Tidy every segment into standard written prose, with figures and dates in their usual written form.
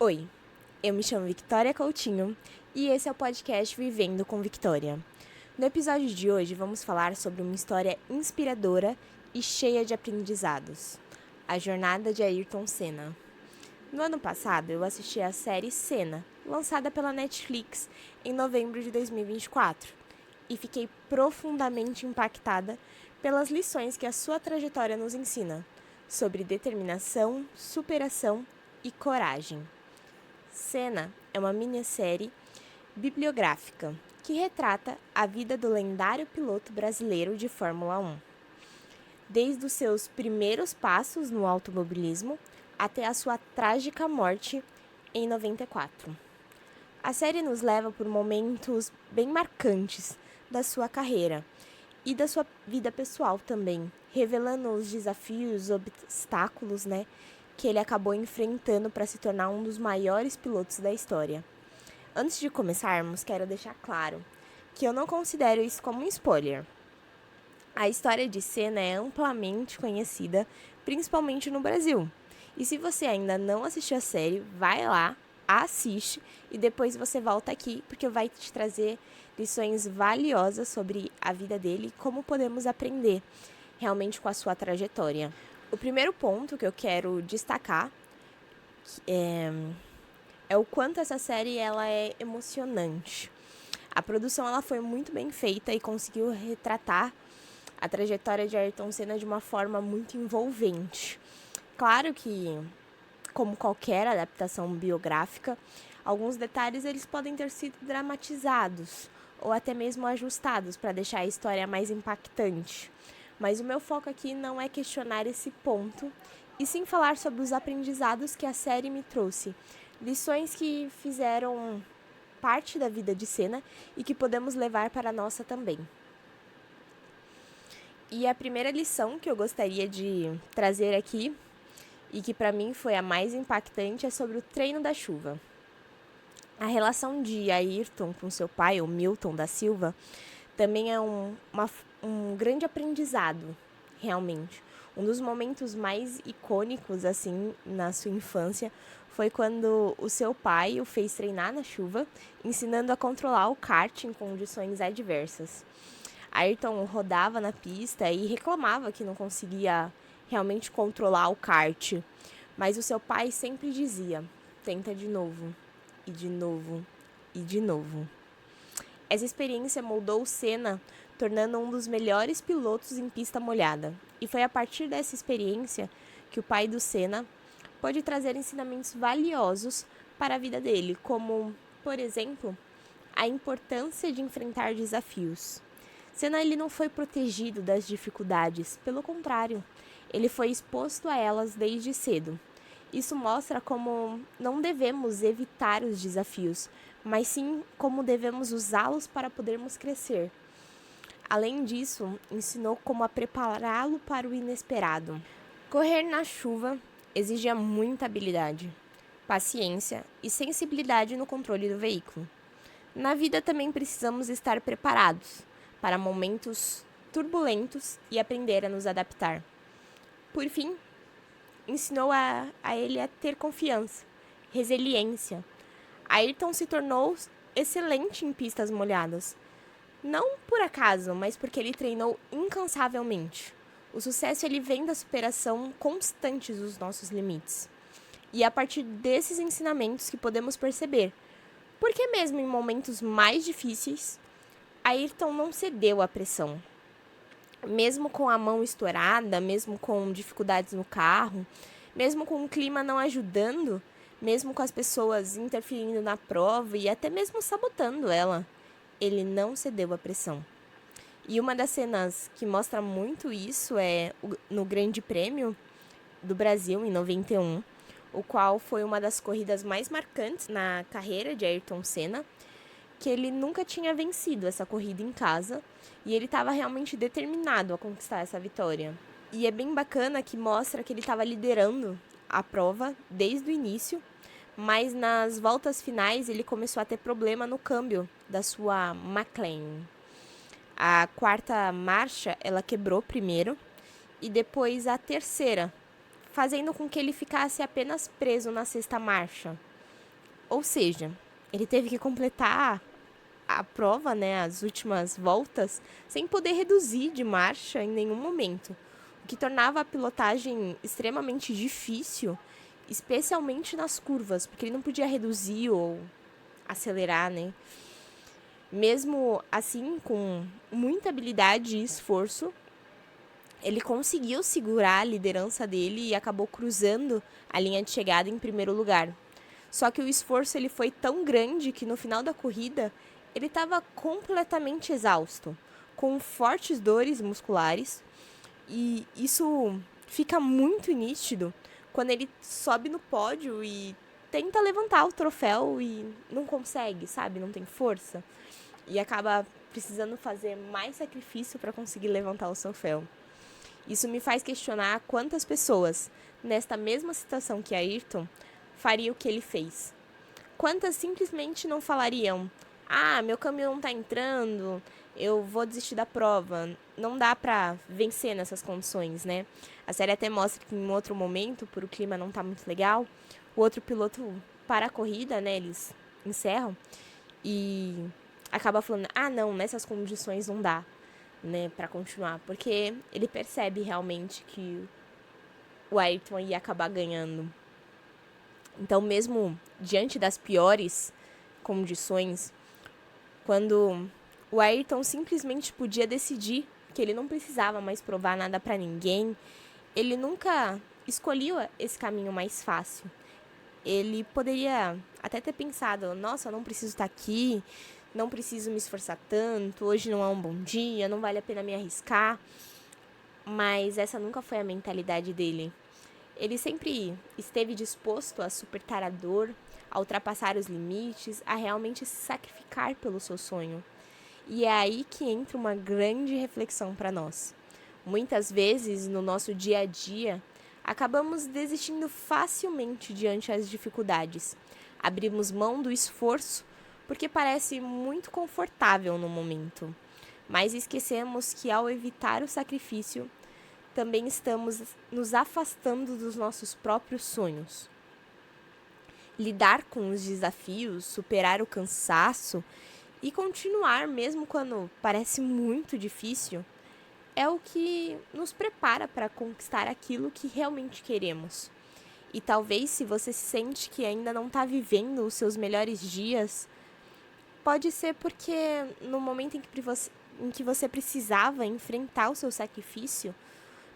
Oi, eu me chamo Victoria Coutinho e esse é o podcast Vivendo com Victoria. No episódio de hoje vamos falar sobre uma história inspiradora e cheia de aprendizados, a jornada de Ayrton Senna. No ano passado eu assisti a série Senna, lançada pela Netflix em novembro de 2024, e fiquei profundamente impactada pelas lições que a sua trajetória nos ensina, sobre determinação, superação e coragem. Senna é uma minissérie bibliográfica que retrata a vida do lendário piloto brasileiro de Fórmula 1. Desde os seus primeiros passos no automobilismo até a sua trágica morte em 94. A série nos leva por momentos bem marcantes da sua carreira e da sua vida pessoal também, revelando os desafios, obstáculos, que ele acabou enfrentando para se tornar um dos maiores pilotos da história. Antes de começarmos, quero deixar claro que eu não considero isso como um spoiler. A história de Senna é amplamente conhecida, principalmente no Brasil. E se você ainda não assistiu a série, vai lá, assiste e depois você volta aqui, porque vai te trazer lições valiosas sobre a vida dele e como podemos aprender realmente com a sua trajetória. O primeiro ponto que eu quero destacar é o quanto essa série ela é emocionante. A produção ela foi muito bem feita e conseguiu retratar a trajetória de Ayrton Senna de uma forma muito envolvente. Claro que, como qualquer adaptação biográfica, alguns detalhes eles podem ter sido dramatizados ou até mesmo ajustados para deixar a história mais impactante. Mas o meu foco aqui não é questionar esse ponto, e sim falar sobre os aprendizados que a série me trouxe, lições que fizeram parte da vida de Senna e que podemos levar para a nossa também. E a primeira lição que eu gostaria de trazer aqui, e que para mim foi a mais impactante, é sobre o treino da chuva. A relação de Ayrton com seu pai, o Milton da Silva, também é um grande aprendizado, realmente. Um dos momentos mais icônicos, assim, na sua infância, foi quando o seu pai o fez treinar na chuva, ensinando a controlar o kart em condições adversas. Ayrton rodava na pista e reclamava que não conseguia realmente controlar o kart, mas o seu pai sempre dizia: tenta de novo, e de novo, e de novo. Essa experiência moldou o Senna, tornando um dos melhores pilotos em pista molhada. E foi a partir dessa experiência que o pai do Senna pôde trazer ensinamentos valiosos para a vida dele, como, por exemplo, a importância de enfrentar desafios. Senna ele não foi protegido das dificuldades, pelo contrário, ele foi exposto a elas desde cedo. Isso mostra como não devemos evitar os desafios, mas sim como devemos usá-los para podermos crescer. Além disso, ensinou como a prepará-lo para o inesperado. Correr na chuva exigia muita habilidade, paciência e sensibilidade no controle do veículo. Na vida também precisamos estar preparados para momentos turbulentos e aprender a nos adaptar. Por fim, ensinou a ele a ter confiança, resiliência. Ayrton se tornou excelente em pistas molhadas. Não por acaso, mas porque ele treinou incansavelmente. O sucesso ele vem da superação constante dos nossos limites. E é a partir desses ensinamentos que podemos perceber porque mesmo em momentos mais difíceis, Ayrton não cedeu à pressão. Mesmo com a mão estourada, mesmo com dificuldades no carro, mesmo com o clima não ajudando, mesmo com as pessoas interferindo na prova e até mesmo sabotando ela, ele não cedeu à pressão. E uma das cenas que mostra muito isso é no Grande Prêmio do Brasil, em 91, o qual foi uma das corridas mais marcantes na carreira de Ayrton Senna, que ele nunca tinha vencido essa corrida em casa e ele estava realmente determinado a conquistar essa vitória. E é bem bacana que mostra que ele estava liderando a prova desde o início, mas nas voltas finais ele começou a ter problema no câmbio da sua McLaren. A quarta marcha ela quebrou primeiro e depois a terceira, fazendo com que ele ficasse apenas preso na sexta marcha. Ou seja, ele teve que completar a prova, né, as últimas voltas, sem poder reduzir de marcha em nenhum momento, o que tornava a pilotagem extremamente difícil, especialmente nas curvas, porque ele não podia reduzir ou acelerar, né? Mesmo assim, com muita habilidade e esforço, ele conseguiu segurar a liderança dele e acabou cruzando a linha de chegada em primeiro lugar. Só que o esforço ele foi tão grande que no final da corrida ele estava completamente exausto, com fortes dores musculares, e isso fica muito nítido quando ele sobe no pódio e tenta levantar o troféu e não consegue, sabe? Não tem força. E acaba precisando fazer mais sacrifício para conseguir levantar o troféu. Isso me faz questionar quantas pessoas, nesta mesma situação que Ayrton, fariam o que ele fez. Quantas simplesmente não falariam: ah, meu caminhão tá entrando, eu vou desistir da prova. Não dá pra vencer nessas condições, né? A série até mostra que em outro momento, por o clima não tá muito legal, o outro piloto para a corrida, né? Eles encerram e acaba falando: ah, não, nessas condições não dá, né, pra continuar. Porque ele percebe realmente que o Ayrton ia acabar ganhando. Então, mesmo diante das piores condições, quando o Ayrton simplesmente podia decidir que ele não precisava mais provar nada pra ninguém, ele nunca escolheu esse caminho mais fácil. Ele poderia até ter pensado: nossa, eu não preciso estar aqui, não preciso me esforçar tanto, hoje não é um bom dia, não vale a pena me arriscar. Mas essa nunca foi a mentalidade dele. Ele sempre esteve disposto a suportar a dor, a ultrapassar os limites, a realmente se sacrificar pelo seu sonho. E é aí que entra uma grande reflexão para nós. Muitas vezes, no nosso dia a dia, acabamos desistindo facilmente diante das dificuldades. Abrimos mão do esforço porque parece muito confortável no momento. Mas esquecemos que, ao evitar o sacrifício, também estamos nos afastando dos nossos próprios sonhos. Lidar com os desafios, superar o cansaço e continuar mesmo quando parece muito difícil é o que nos prepara para conquistar aquilo que realmente queremos. E talvez, se você sente que ainda não está vivendo os seus melhores dias, pode ser porque no momento em que você precisava enfrentar o seu sacrifício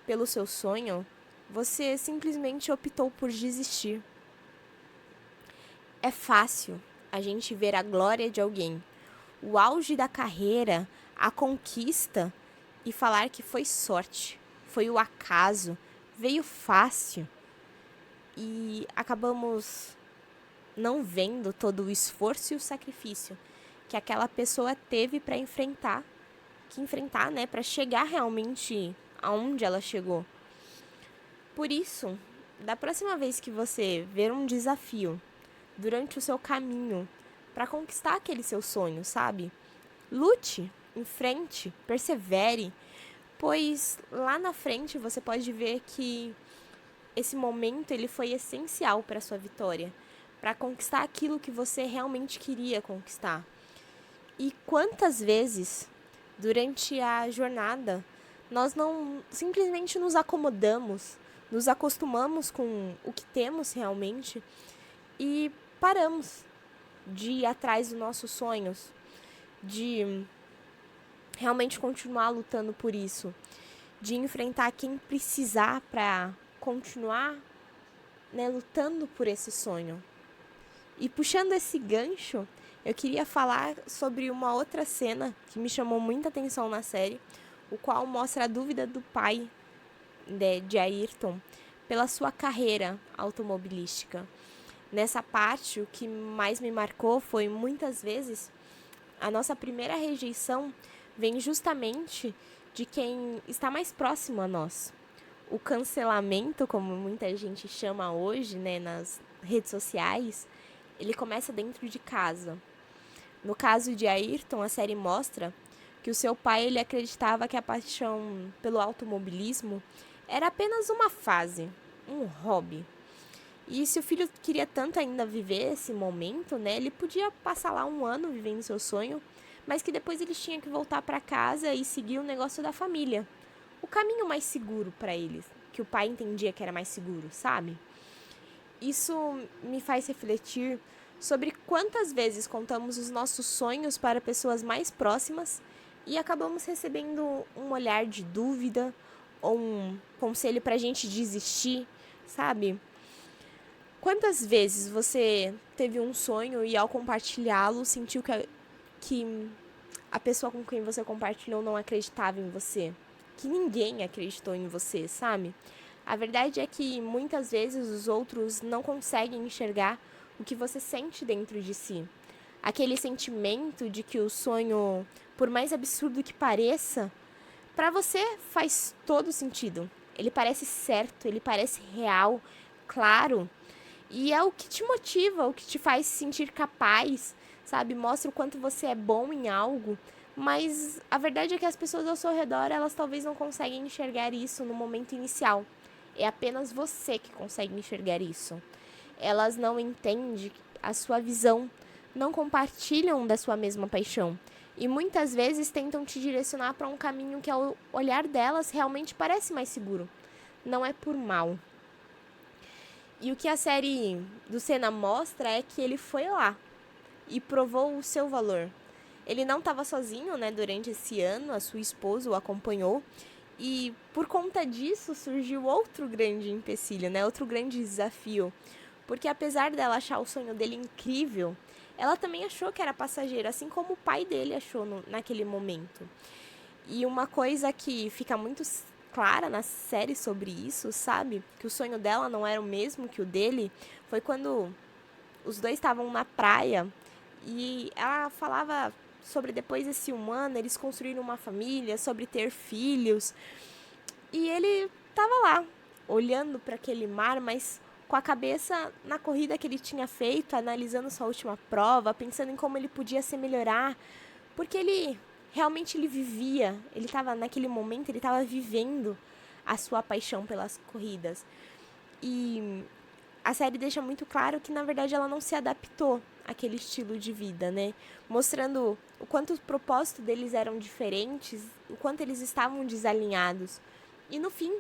pelo seu sonho, você simplesmente optou por desistir. É fácil a gente ver a glória de alguém, o auge da carreira, a conquista, e falar que foi sorte, foi o acaso, veio fácil. E acabamos não vendo todo o esforço e o sacrifício que aquela pessoa teve para enfrentar, né, para chegar realmente aonde ela chegou. Por isso, da próxima vez que você ver um desafio durante o seu caminho para conquistar aquele seu sonho, sabe? Lute, enfrente, persevere, pois lá na frente você pode ver que esse momento ele foi essencial para a sua vitória, para conquistar aquilo que você realmente queria conquistar. E quantas vezes, durante a jornada, nós não simplesmente nos acomodamos, nos acostumamos com o que temos realmente e paramos de ir atrás dos nossos sonhos, de realmente continuar lutando por isso, de enfrentar quem precisar para continuar, né, lutando por esse sonho. E puxando esse gancho, eu queria falar sobre uma outra cena que me chamou muita atenção na série, o qual mostra a dúvida do pai de Ayrton pela sua carreira automobilística. Nessa parte, o que mais me marcou foi, muitas vezes, a nossa primeira rejeição vem justamente de quem está mais próximo a nós. O cancelamento, como muita gente chama hoje, né, nas redes sociais, ele começa dentro de casa. No caso de Ayrton, a série mostra que o seu pai ele acreditava que a paixão pelo automobilismo era apenas uma fase, um hobby. E se o filho queria tanto ainda viver esse momento, né, ele podia passar lá 1 ano vivendo seu sonho, mas que depois eles tinham que voltar para casa e seguir o negócio da família. O caminho mais seguro para eles, que o pai entendia que era mais seguro, sabe? Isso me faz refletir sobre quantas vezes contamos os nossos sonhos para pessoas mais próximas e acabamos recebendo um olhar de dúvida ou um conselho para a gente desistir, sabe? Quantas vezes você teve um sonho e ao compartilhá-lo sentiu que a pessoa com quem você compartilhou não acreditava em você? Que ninguém acreditou em você, sabe? A verdade é que muitas vezes os outros não conseguem enxergar o que você sente dentro de si. Aquele sentimento de que o sonho, por mais absurdo que pareça, para você faz todo sentido. Ele parece certo, ele parece real, claro. E é o que te motiva, o que te faz se sentir capaz, sabe? Mostra o quanto você é bom em algo. Mas a verdade é que as pessoas ao seu redor, elas talvez não conseguem enxergar isso no momento inicial. É apenas você que consegue enxergar isso. Elas não entendem a sua visão, não compartilham da sua mesma paixão. E muitas vezes tentam te direcionar para um caminho que, ao olhar delas, realmente parece mais seguro. Não é por mal. E o que a série do Senna mostra é que ele foi lá e provou o seu valor. Ele não estava sozinho, né, durante esse ano, a sua esposa o acompanhou. E por conta disso surgiu outro grande empecilho, né, outro grande desafio. Porque apesar dela achar o sonho dele incrível, ela também achou que era passageiro, assim como o pai dele achou naquele momento. E uma coisa que fica muito clara na série sobre isso, sabe? Que o sonho dela não era o mesmo que o dele, foi quando os dois estavam na praia e ela falava sobre depois desse 1 ano eles construíram uma família, sobre ter filhos. E ele estava lá, olhando para aquele mar, mas com a cabeça na corrida que ele tinha feito, analisando sua última prova, pensando em como ele podia se melhorar, porque ele realmente ele vivia, ele estava naquele momento, ele estava vivendo a sua paixão pelas corridas. E a série deixa muito claro que, na verdade, ela não se adaptou àquele estilo de vida, né? Mostrando o quanto os propósitos deles eram diferentes, o quanto eles estavam desalinhados. E no fim,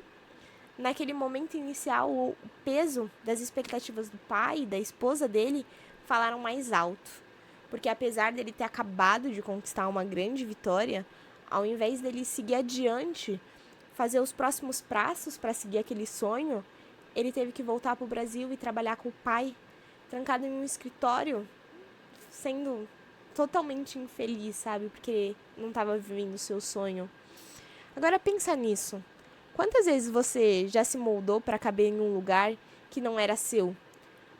naquele momento inicial, o peso das expectativas do pai e da esposa dele falaram mais alto. Porque apesar dele ter acabado de conquistar uma grande vitória, ao invés dele seguir adiante, fazer os próximos passos para seguir aquele sonho, ele teve que voltar para o Brasil e trabalhar com o pai, trancado em um escritório, sendo totalmente infeliz, sabe? Porque não estava vivendo o seu sonho. Agora pensa nisso. Quantas vezes você já se moldou para caber em um lugar que não era seu?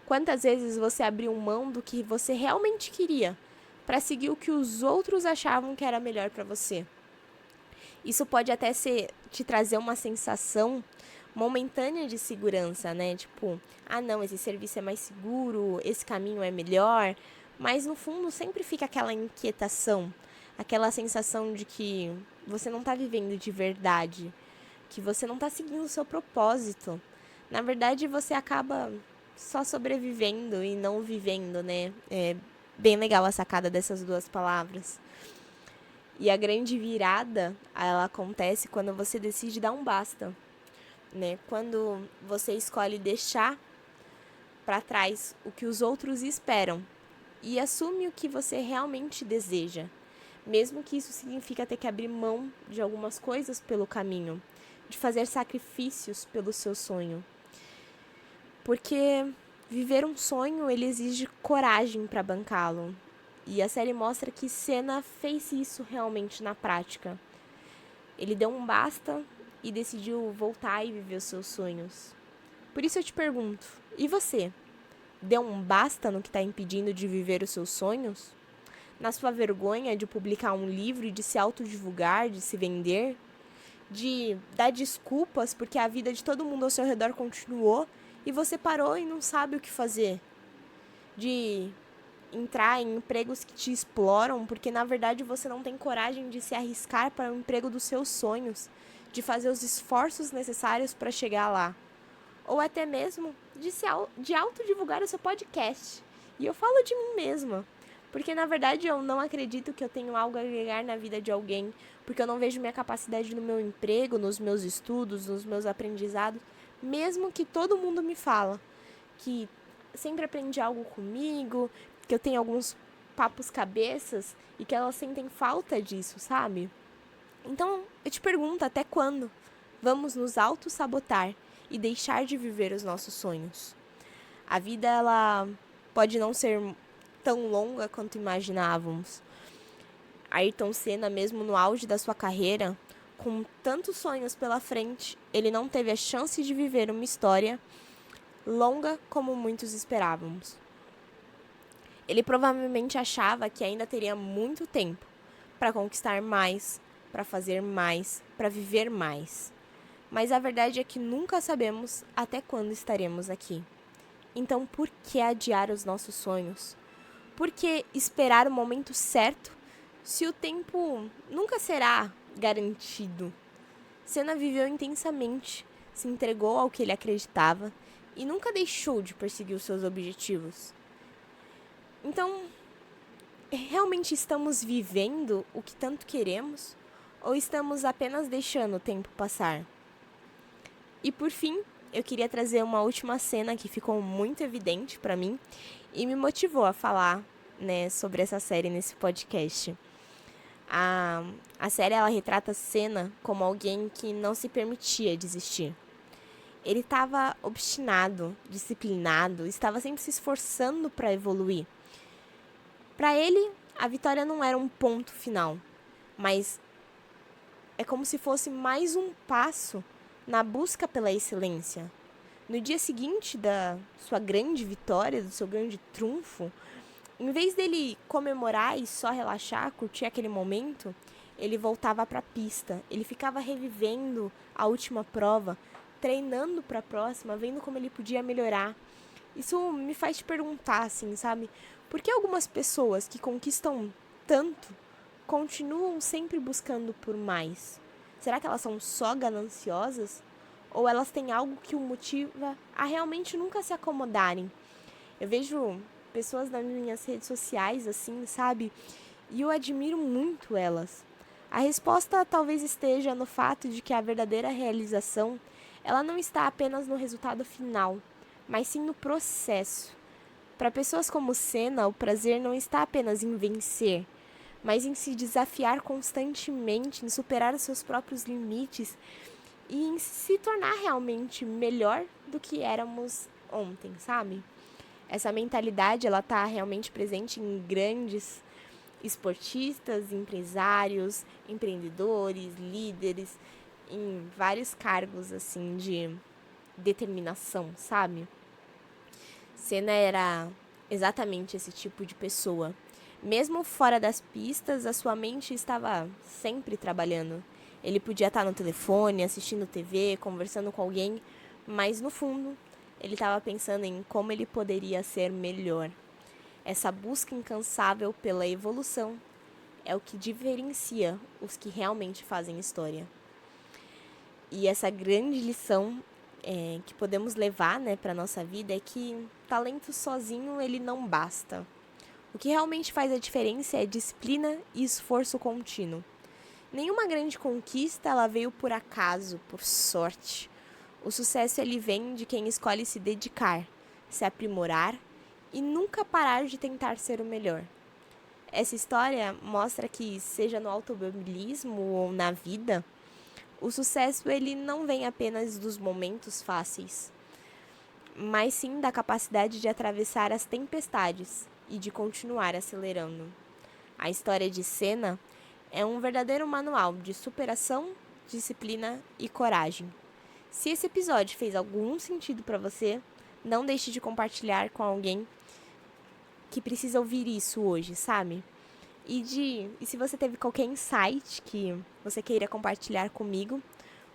Quantas vezes você abriu mão do que você realmente queria para seguir o que os outros achavam que era melhor para você? Isso pode até te trazer uma sensação momentânea de segurança, né? Tipo, não, esse serviço é mais seguro, esse caminho é melhor. Mas no fundo sempre fica aquela inquietação, aquela sensação de que você não está vivendo de verdade, que você não está seguindo o seu propósito. Na verdade, você acaba só sobrevivendo e não vivendo, né? É bem legal a sacada dessas duas palavras. E a grande virada, ela acontece quando você decide dar um basta, né? Quando você escolhe deixar para trás o que os outros esperam e assume o que você realmente deseja, mesmo que isso significa ter que abrir mão de algumas coisas pelo caminho, de fazer sacrifícios pelo seu sonho. Porque viver um sonho, ele exige coragem para bancá-lo. E a série mostra que Senna fez isso realmente na prática. Ele deu um basta e decidiu voltar e viver os seus sonhos. Por isso eu te pergunto, e você? Deu um basta no que está impedindo de viver os seus sonhos? Na sua vergonha de publicar um livro e de se autodivulgar, de se vender? De dar desculpas porque a vida de todo mundo ao seu redor continuou e você parou e não sabe o que fazer? De entrar em empregos que te exploram porque na verdade você não tem coragem de se arriscar para o emprego dos seus sonhos, de fazer os esforços necessários para chegar lá? ou até mesmo de autodivulgar o seu podcast. E eu falo de mim mesma, porque na verdade eu não acredito que eu tenho algo a agregar na vida de alguém, porque eu não vejo minha capacidade no meu emprego, nos meus estudos, nos meus aprendizados, mesmo que todo mundo me fala que sempre aprende algo comigo, que eu tenho alguns papos cabeças e que elas sentem falta disso, sabe? Então, eu te pergunto, até quando vamos nos auto-sabotar e deixar de viver os nossos sonhos? A vida, ela pode não ser tão longa quanto imaginávamos. Ayrton Senna, mesmo no auge da sua carreira, com tantos sonhos pela frente, ele não teve a chance de viver uma história longa como muitos esperávamos. Ele provavelmente achava que ainda teria muito tempo para conquistar mais, para fazer mais, para viver mais. Mas a verdade é que nunca sabemos até quando estaremos aqui. Então, por que adiar os nossos sonhos? Por que esperar o momento certo se o tempo nunca será garantido? Senna viveu intensamente, se entregou ao que ele acreditava e nunca deixou de perseguir os seus objetivos. Então, realmente estamos vivendo o que tanto queremos ou estamos apenas deixando o tempo passar? E por fim, eu queria trazer uma última cena que ficou muito evidente para mim e me motivou a falar, sobre essa série nesse podcast. A série, ela retrata Senna como alguém que não se permitia desistir. Ele estava obstinado, disciplinado, estava sempre se esforçando para evoluir. Para ele, a vitória não era um ponto final, mas é como se fosse mais um passo na busca pela excelência. No dia seguinte da sua grande vitória, do seu grande trunfo, em vez dele comemorar e só relaxar, curtir aquele momento, ele voltava para a pista. Ele ficava revivendo a última prova, treinando para a próxima, vendo como ele podia melhorar. Isso me faz te perguntar, assim, sabe? Por que algumas pessoas que conquistam tanto continuam sempre buscando por mais? Será que elas são só gananciosas? Ou elas têm algo que o motiva a realmente nunca se acomodarem? Eu vejo pessoas nas minhas redes sociais, assim, sabe? E eu admiro muito elas. A resposta talvez esteja no fato de que a verdadeira realização, ela não está apenas no resultado final, mas sim no processo. Para pessoas como Senna, o prazer não está apenas em vencer, mas em se desafiar constantemente, em superar os seus próprios limites e em se tornar realmente melhor do que éramos ontem, sabe? Essa mentalidade, ela tá realmente presente em grandes esportistas, empresários, empreendedores, líderes, em vários cargos, assim, de determinação, sabe? Senna era exatamente esse tipo de pessoa. Mesmo fora das pistas, a sua mente estava sempre trabalhando. Ele podia estar no telefone, assistindo TV, conversando com alguém, mas no fundo, ele estava pensando em como ele poderia ser melhor. Essa busca incansável pela evolução é o que diferencia os que realmente fazem história. E essa grande lição que podemos levar, para a nossa vida é que talento sozinho ele não basta. O que realmente faz a diferença é disciplina e esforço contínuo. Nenhuma grande conquista ela veio por acaso, por sorte. O sucesso ele vem de quem escolhe se dedicar, se aprimorar e nunca parar de tentar ser o melhor. Essa história mostra que, seja no automobilismo ou na vida, o sucesso ele não vem apenas dos momentos fáceis, mas sim da capacidade de atravessar as tempestades e de continuar acelerando. A história de Senna é um verdadeiro manual de superação, disciplina e coragem. Se esse episódio fez algum sentido para você, não deixe de compartilhar com alguém que precisa ouvir isso hoje, sabe? E se você teve qualquer insight que você queira compartilhar comigo,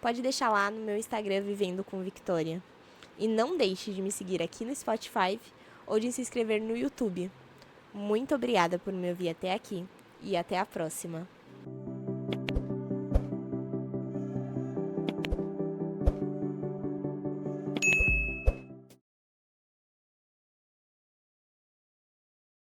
pode deixar lá no meu Instagram Vivendo com Victoria. E não deixe de me seguir aqui no Spotify ou de se inscrever no YouTube. Muito obrigada por me ouvir até aqui e até a próxima.